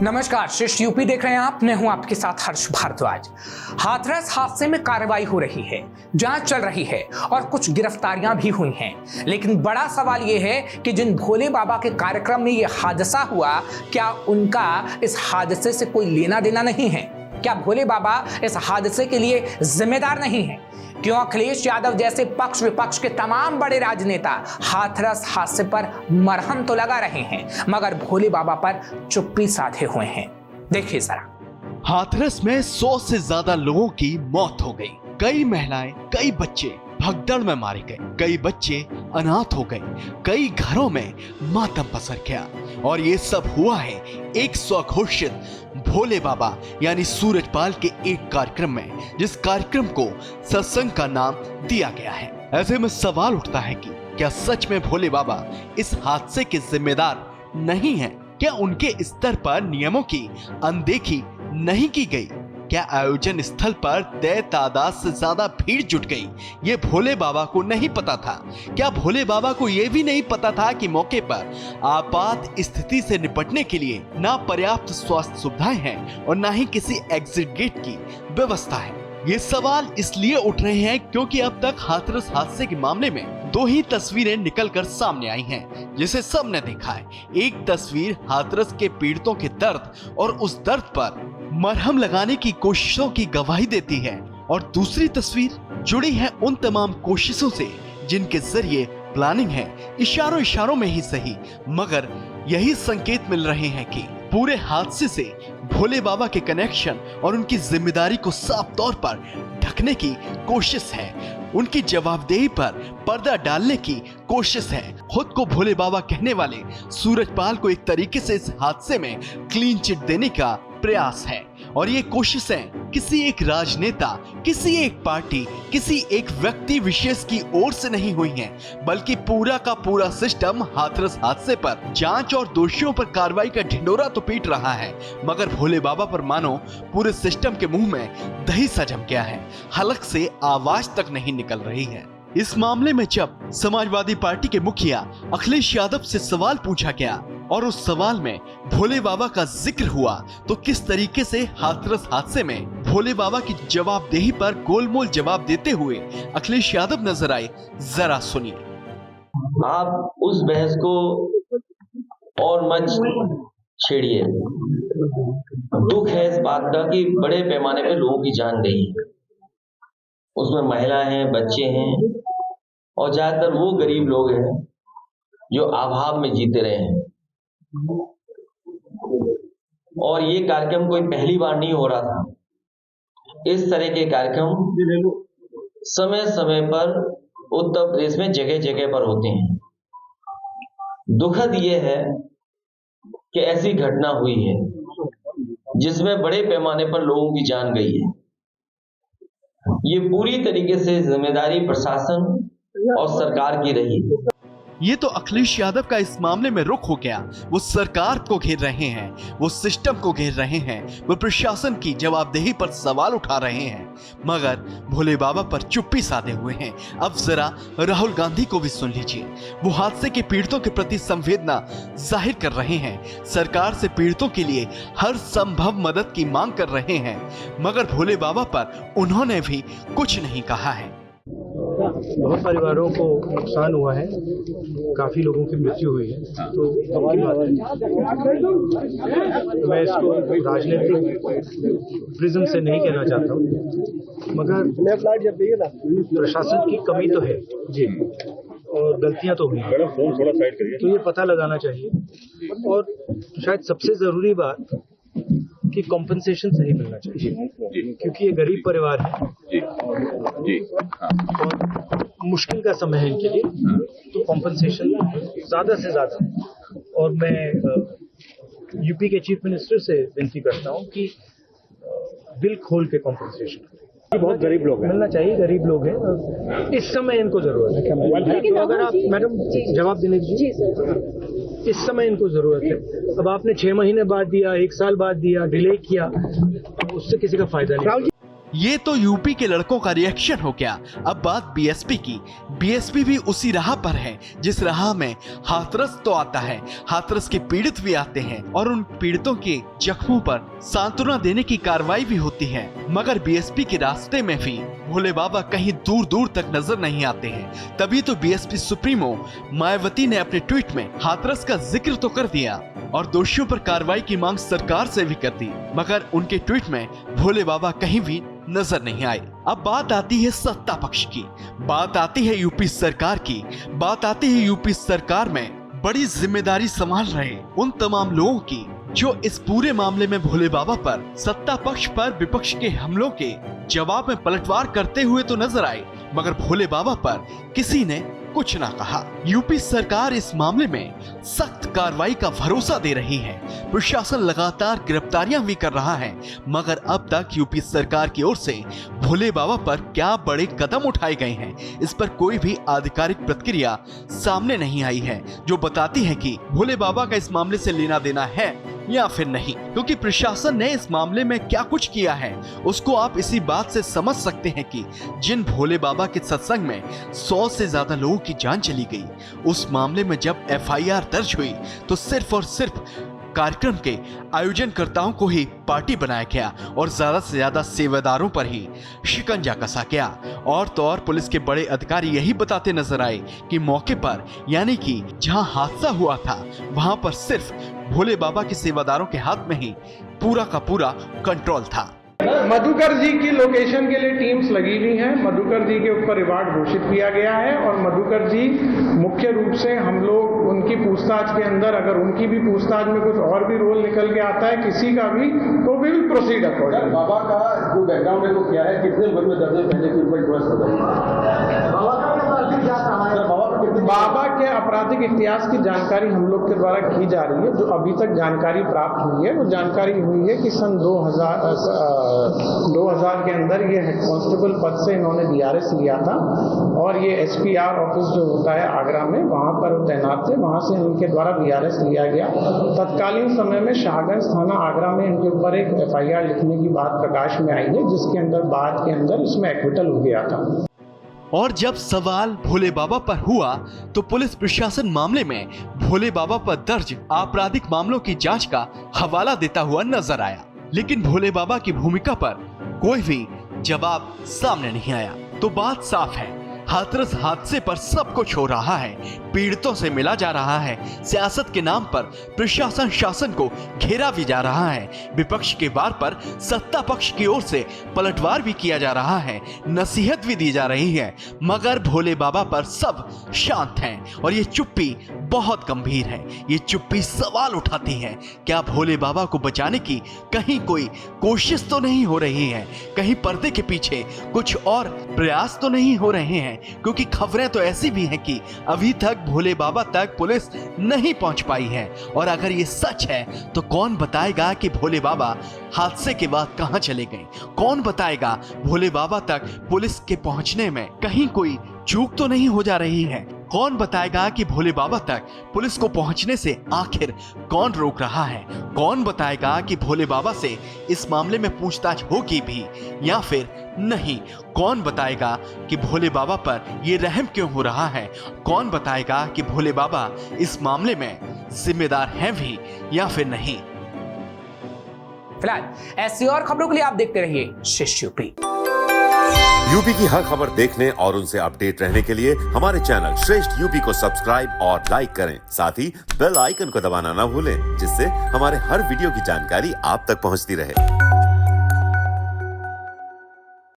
नमस्कार, शिष्ट यूपी देख रहे हैं आप। मैं हूं आपके साथ हर्ष भारद्वाज। हाथरस हादसे में कार्रवाई हो रही है, जांच चल रही है और कुछ गिरफ्तारियां भी हुई हैं। लेकिन बड़ा सवाल यह है कि जिन भोले बाबा के कार्यक्रम में यह हादसा हुआ, क्या उनका इस हादसे से कोई लेना देना नहीं है? क्या भोले बाबा इस हादसे के लिए जिम्मेदार नहीं है? क्यों अखिलेश यादव जैसे पक्ष विपक्ष के तमाम बड़े राजनेता हाथरस हादसे पर मरहम तो लगा रहे हैं, मगर भोले बाबा पर चुप्पी साधे हुए हैं? देखिए जरा। हाथरस में 100 से ज्यादा लोगों की मौत हो गई। कई महिलाएं, कई बच्चे भगदड़ में मारे गए, कई बच्चे अनाथ हो गए, कई घरों में मातम पसर गया। और ये सब हुआ है एक स्वघोषित भोले बाबा यानी सूरजपाल के एक कार्यक्रम में, जिस कार्यक्रम को सत्संग का नाम दिया गया है। ऐसे में सवाल उठता है कि क्या सच में भोले बाबा इस हादसे के जिम्मेदार नहीं हैं? क्या उनके स्तर पर नियमों की अनदेखी नहीं की गई? क्या आयोजन स्थल पर तय तादाद से ज्यादा भीड़ जुट गई, ये भोले बाबा को नहीं पता था? क्या भोले बाबा को यह भी नहीं पता था कि मौके पर आपात स्थिति से निपटने के लिए ना पर्याप्त स्वास्थ्य सुविधाएं हैं और ना ही किसी एग्जिट गेट की व्यवस्था है? ये सवाल इसलिए उठ रहे हैं क्योंकि अब तक हाथरस हादसे के मामले में 2 ही तस्वीरें निकलकर सामने आई हैं, जिसे सबने देखा है। एक तस्वीर हाथरस के पीड़ितों के दर्द और उस दर्द पर मरहम लगाने की कोशिशों की गवाही देती है, और दूसरी तस्वीर जुड़ी है उन तमाम कोशिशों से जिनके जरिए प्लानिंग है, इशारों में ही सही, मगर यही संकेत मिल रहे हैं कि पूरे हादसे से भोले बाबा के कनेक्शन और उनकी जिम्मेदारी को साफ तौर पर ढकने की कोशिश है। उनकी जवाबदेही पर पर्दा डालने की कोशिश है। खुद को भोले बाबा कहने वाले सूरजपाल को एक तरीके से इस हादसे में क्लीन चिट देने का प्रयास है, और ये कोशिशें किसी एक राजनेता, किसी एक पार्टी, किसी एक व्यक्ति विशेष की ओर से नहीं हुई हैं, बल्कि पूरा का पूरा सिस्टम हाथरस हादसे पर जांच और दोषियों पर कार्रवाई का ढिंडोरा तो पीट रहा है, मगर भोले बाबा पर मानो पूरे सिस्टम के मुंह में दही सा जम गया है, हलक से आवाज तक नहीं निकल रही है। इस मामले में जब समाजवादी पार्टी के मुखिया अखिलेश यादव से सवाल पूछा गया और उस सवाल में भोले बाबा का जिक्र हुआ, तो किस तरीके से हाथरस हादसे में भोले बाबा की जवाबदेही पर गोलमोल जवाब देते हुए अखिलेश यादव नजर आए, जरा सुनिए। आप उस बहस को और मत छेड़िए। दुख है इस बात का कि बड़े पैमाने पे लोगों की जान गई, उसमें महिला हैं, बच्चे हैं, और ज्यादातर वो गरीब लोग हैं जो अभाव में जीते रहे हैं। और ये कार्यक्रम कोई पहली बार नहीं हो रहा था। इस तरह के कार्यक्रम समय समय पर उत्तर प्रदेश में जगह जगह पर होते हैं। दुखद ये है कि ऐसी घटना हुई है जिसमें बड़े पैमाने पर लोगों की जान गई है। ये पूरी तरीके से जिम्मेदारी प्रशासन और सरकार की रही। ये तो अखिलेश यादव का इस मामले में रुख हो गया। वो सरकार को घेर रहे हैं, वो सिस्टम को घेर रहे हैं, वो प्रशासन की जवाबदेही पर सवाल उठा रहे हैं, मगर भोले बाबा पर चुप्पी साधे हुए हैं। अब जरा राहुल गांधी को भी सुन लीजिए। वो हादसे के पीड़ितों के प्रति संवेदना जाहिर कर रहे हैं, सरकार से पीड़ितों के लिए हर संभव मदद की मांग कर रहे हैं, मगर भोले बाबा पर उन्होंने भी कुछ नहीं कहा है। बहुत परिवारों को नुकसान हुआ है, काफी लोगों की मृत्यु हुई है, तो मैं इसको राजनीतिक प्रिज्म से नहीं कहना चाहता हूँ, मगर प्रशासन की कमी तो है जी, और गलतियां तो हुई हैं, तो ये पता लगाना चाहिए। और शायद सबसे जरूरी बात कि कॉम्पनसेशन सही मिलना चाहिए, क्योंकि ये गरीब परिवार है और मुश्किल का समय है इनके लिए, तो कॉम्पनसेशन ज्यादा से ज्यादा। और मैं यूपी के चीफ मिनिस्टर से विनती करता हूं कि दिल खोल के कॉम्पनसेशन, बहुत गरीब लोग मिलना चाहिए, गरीब लोग हैं, इस समय इनको जरूरत है। तो अगर आप मैडम जवाब देने दीजिए, इस समय इनको जरूरत है। अब आपने 6 महीने बाद दिया, 1 साल बाद दिया, डिले किया, तो उससे किसी का फायदा नहीं। ये तो यूपी के लड़कों का रिएक्शन हो गया। अब बात बीएसपी की। बीएसपी भी उसी राह पर है जिस राह में हाथरस तो आता है, हाथरस के पीड़ित भी आते हैं और उन पीड़ितों के जख्मों पर सांत्वना देने की कार्रवाई भी होती है। मगर बीएसपी के रास्ते में भी भोले बाबा कहीं दूर दूर तक नजर नहीं आते हैं। तभी तो बीएसपी सुप्रीमो मायावती ने अपने ट्वीट में हाथरस का जिक्र तो कर दिया और दोषियों पर कार्रवाई की मांग सरकार से भी कर दी, मगर उनके ट्वीट में भोले बाबा कहीं भी नजर नहीं आए। अब बात आती है सत्ता पक्ष की, बात आती है यूपी सरकार की, बात आती है यूपी सरकार में बड़ी जिम्मेदारी संभाल रहे उन तमाम लोगों की जो इस पूरे मामले में भोले बाबा पर, सत्ता पक्ष पर विपक्ष के हमलों के जवाब में पलटवार करते हुए तो नजर आए, मगर भोले बाबा पर किसी ने कुछ ना कहा। यूपी सरकार इस मामले में सख्त कार्रवाई का भरोसा दे रही है। प्रशासन लगातार गिरफ्तारियां भी कर रहा है, मगर अब तक यूपी सरकार की ओर से भोले बाबा पर क्या बड़े कदम उठाए गए हैं, इस पर कोई भी आधिकारिक प्रतिक्रिया सामने नहीं आई है जो बताती है कि भोले बाबा का इस मामले से लेना देना है या फिर नहीं। क्योंकि प्रशासन ने इस मामले में क्या कुछ किया है उसको आप इसी बात से समझ सकते हैं कि जिन भोले बाबा के सत्संग में 100 से ज्यादा लोगों की जान चली गई, उस मामले में जब एफआईआर दर्ज हुई तो सिर्फ और सिर्फ कार्यक्रम के आयोजनकर्ताओं को ही पार्टी बनाया गया और ज्यादा से ज्यादा सेवादारों पर ही शिकंजा कसा गया। और तो और पुलिस के बड़े अधिकारी यही बताते नजर आए कि मौके पर, यानी कि जहां हादसा हुआ था, वहां पर सिर्फ भोले बाबा के सेवादारों के हाथ में ही पूरा का पूरा कंट्रोल था। मधुकर जी की लोकेशन के लिए टीम्स लगी हुई हैं। मधुकर जी के ऊपर रिवार्ड घोषित किया गया है और मधुकर जी मुख्य रूप से हम लोग उनकी पूछताछ के अंदर, अगर उनकी भी पूछताछ में कुछ और भी रोल निकल के आता है किसी का भी, तो वी विल प्रोसीड अकॉर्डिंग। बाबा का जो बैकग्राउंड है वो क्या है, कितने उम्र में दर्ज है, पहले की उम्र ट्रस्ट बाबा के आपराधिक इतिहास की जानकारी हम लोग के द्वारा की जा रही है। जो अभी तक जानकारी प्राप्त हुई है वो जानकारी हुई है कि सन 2000 के अंदर ये हेड कांस्टेबल पद से इन्होंने DRS लिया था और ये SPR ऑफिस जो होता है आगरा में, वहां पर वो तैनात थे। वहां से इनके द्वारा DRS लिया गया। तत्कालीन समय में शाहगंज थाना आगरा में इनके ऊपर एक FIR लिखने की बात प्रकाश में आई है, जिसके अंदर बाद के अंदर इसमें एक्विटल हो गया था। और जब सवाल भोले बाबा पर हुआ तो पुलिस प्रशासन मामले में भोले बाबा पर दर्ज आपराधिक मामलों की जांच का हवाला देता हुआ नजर आया, लेकिन भोले बाबा की भूमिका पर कोई भी जवाब सामने नहीं आया। तो बात साफ है, हाथरस हादसे पर सब कुछ हो रहा है, पीड़ितों से मिला जा रहा है, सियासत के नाम पर प्रशासन शासन को घेरा भी जा रहा है, विपक्ष के वार पर सत्ता पक्ष की ओर से पलटवार भी किया जा रहा है, नसीहत भी दी जा रही है, मगर भोले बाबा पर सब शांत हैं और ये चुप्पी बहुत गंभीर है। ये चुप्पी सवाल उठाती है, क्या भोले बाबा को बचाने की कहीं कोई कोशिश तो नहीं हो रही है, कहीं पर्दे के पीछे कुछ और प्रयास तो नहीं हो रहे हैं? क्योंकि खबरें तो ऐसी भी हैं कि अभी तक भोले बाबा तक पुलिस नहीं पहुंच पाई है। और अगर ये सच है तो कौन बताएगा कि भोले बाबा हादसे के बाद कहां चले गए? कौन बताएगा भोले बाबा तक पुलिस के पहुंचने में कहीं कोई चूक तो नहीं हो जा रही है? कौन बताएगा कि भोले बाबा तक पुलिस को पहुंचने से आखिर कौन रोक रहा है? कौन बताएगा कि भोले बाबा से इस मामले में पूछताछ होगी भी या फिर नहीं? कौन बताएगा कि भोले बाबा पर ये रहम क्यों हो रहा है? कौन बताएगा कि भोले बाबा इस मामले में जिम्मेदार हैं भी या फिर नहीं? फिलहाल ऐसी और खबरों के लिए आप देखते रहिए श्रेष्ठ यूपी। यूपी की हर खबर देखने और उनसे अपडेट रहने के लिए हमारे चैनल श्रेष्ठ यूपी को सब्सक्राइब और लाइक करें। साथ ही बेल आइकन को दबाना ना भूलें, जिससे हमारे हर वीडियो की जानकारी आप तक पहुंचती रहे।